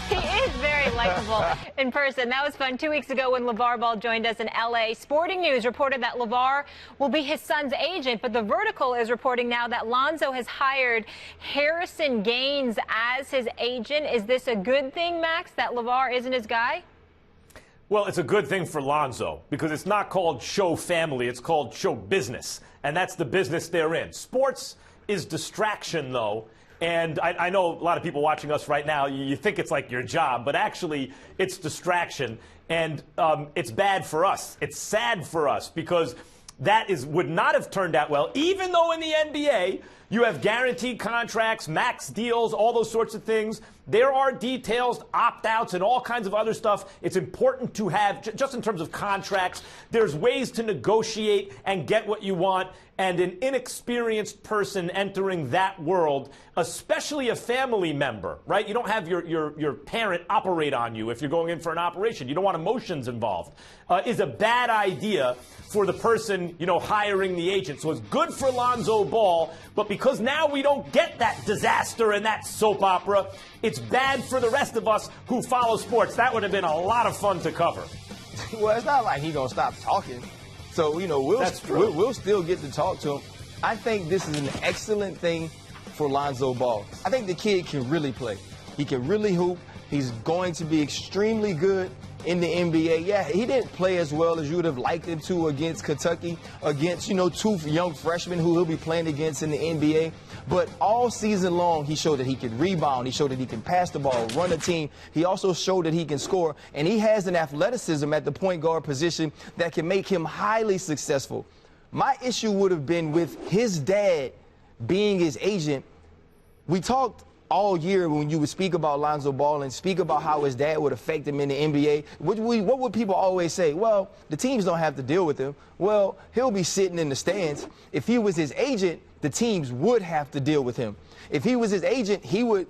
He is very likable in person. That was fun 2 weeks ago when LaVar Ball joined us in L.A. Sporting News reported that LaVar will be his son's agent, but The Vertical is reporting now that Lonzo has hired Harrison Gaines as his agent. Is this a good thing, Max, that LaVar isn't his guy? Well, it's a good thing for Lonzo because it's not called show family, it's called show business, and that's the business they're in. Sports is distraction, though. And I know a lot of people watching us right now, you think it's like your job, but actually it's distraction. And it's bad for us. It's sad for us because that would not have turned out well, even though in the NBA you have guaranteed contracts, max deals, all those sorts of things. There are details, opt-outs, and all kinds of other stuff. It's important to have, just in terms of contracts, there's ways to negotiate and get what you want. And an inexperienced person entering that world, especially a family member, right? You don't have your parent operate on you if you're going in for an operation. You don't want emotions involved. Is a bad idea for the person, hiring the agent. So it's good for Lonzo Ball, but because now we don't get that disaster and that soap opera, it's bad for the rest of us who follow sports. That would have been a lot of fun to cover. Well, it's not like he's going to stop talking. So, we'll still get to talk to him. I think this is an excellent thing for Lonzo Ball. I think the kid can really play. He can really hoop. He's going to be extremely good in the NBA. Yeah, he didn't play as well as you would have liked him to against Kentucky, against, two young freshmen who he'll be playing against in the NBA. But all season long, he showed that he can rebound. He showed that he can pass the ball, run a team. He also showed that he can score. And he has an athleticism at the point guard position that can make him highly successful. My issue would have been with his dad being his agent. We talked all year when you would speak about Lonzo Ball and speak about how his dad would affect him in the NBA. What would people always say? Well, the teams don't have to deal with him. Well, he'll be sitting in the stands. If he was his agent, the teams would have to deal with him. If he was his agent, he would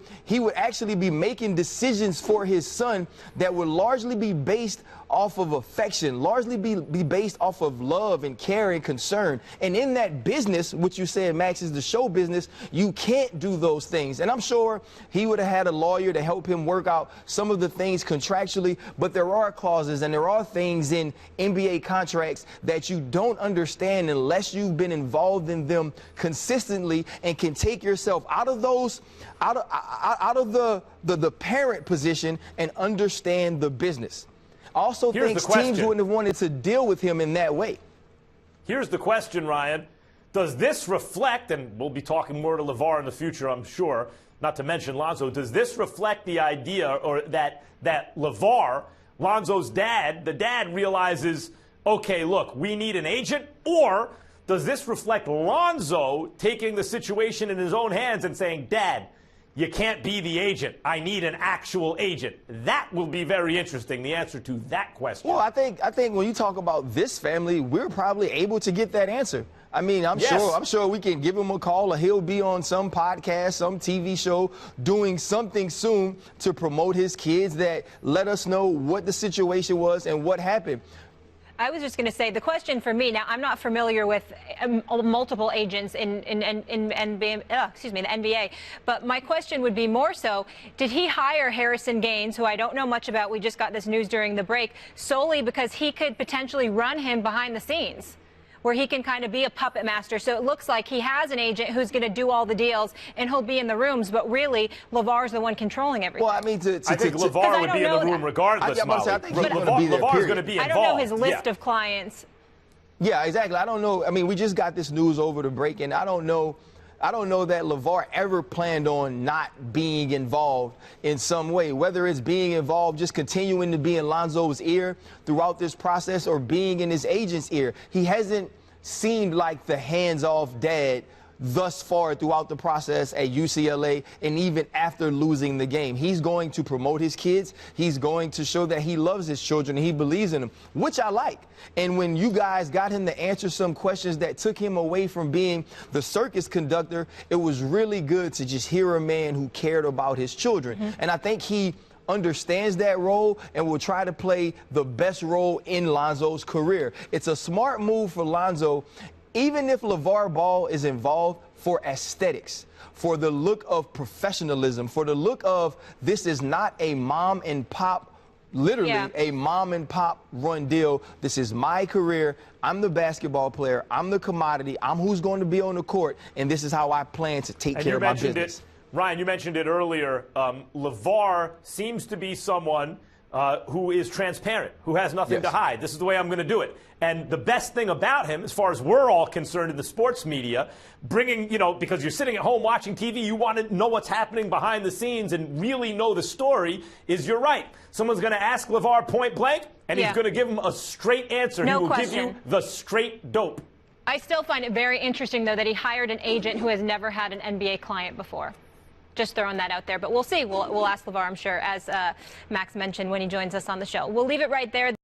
actually be making decisions for his son that would largely be based off of affection, largely be based off of love and care and concern. And in that business, which you said, Max, is the show business, you can't do those things. And I'm sure he would have had a lawyer to help him work out some of the things contractually, but there are clauses and there are things in NBA contracts that you don't understand unless you've been involved in them consistently and can take yourself out of those, out of the parent position and understand the business. I also think teams wouldn't have wanted to deal with him in that way. Here's the question, Ryan. Does this reflect, and we'll be talking more to LaVar in the future, I'm sure, not to mention Lonzo, does this reflect the idea or that LaVar, Lonzo's dad, the dad realizes, okay, look, we need an agent? Or does this reflect Lonzo taking the situation in his own hands and saying, Dad, you can't be the agent. I need an actual agent. That will be very interesting, the answer to that question. Well, I think when you talk about this family, we're probably able to get that answer. I mean, I'm sure we can give him a call or he'll be on some podcast, some TV show doing something soon to promote his kids that let us know what the situation was and what happened. I was just going to say, the question for me, now I'm not familiar with multiple agents in NBA, the NBA, but my question would be more so, did he hire Harrison Gaines, who I don't know much about, we just got this news during the break, solely because he could potentially run him behind the scenes, where he can kind of be a puppet master? So it looks like he has an agent who's going to do all the deals and he'll be in the rooms, but really LaVar's the one controlling everything. Well, I mean, I think LaVar would be in the room regardless, Molly. I think LaVar's going to be involved. I don't know his list of clients. Yeah, exactly. I don't know. I mean, we just got this news over the break, and I don't know that LaVar ever planned on not being involved in some way, whether it's being involved, just continuing to be in Lonzo's ear throughout this process or being in his agent's ear. He hasn't seemed like the hands-off dad thus far throughout the process at UCLA and even after losing the game. He's going to promote his kids. He's going to show that he loves his children and he believes in them, which I like. And when you guys got him to answer some questions that took him away from being the circus conductor, it was really good to just hear a man who cared about his children. Mm-hmm. And I think he understands that role and will try to play the best role in Lonzo's career. It's a smart move for Lonzo. Even if LaVar Ball is involved, for aesthetics, for the look of professionalism, for the look of this is not a mom and pop, literally a mom and pop run deal. This is my career. I'm the basketball player. I'm the commodity. I'm who's going to be on the court, and this is how I plan to take care of my business. Ryan, you mentioned it earlier. LaVar seems to be someone who is transparent, who has nothing to hide. This is the way I'm going to do it. And the best thing about him, as far as we're all concerned in the sports media, bringing, because you're sitting at home watching TV, you want to know what's happening behind the scenes and really know the story, is you're right. Someone's going to ask LaVar point blank, and he's going to give him a straight answer. No he will question. give you the straight dope. I still find it very interesting, though, that he hired an agent who has never had an NBA client before. Just throwing that out there. But we'll see. We'll ask LaVar, I'm sure, as Max mentioned when he joins us on the show. We'll leave it right there.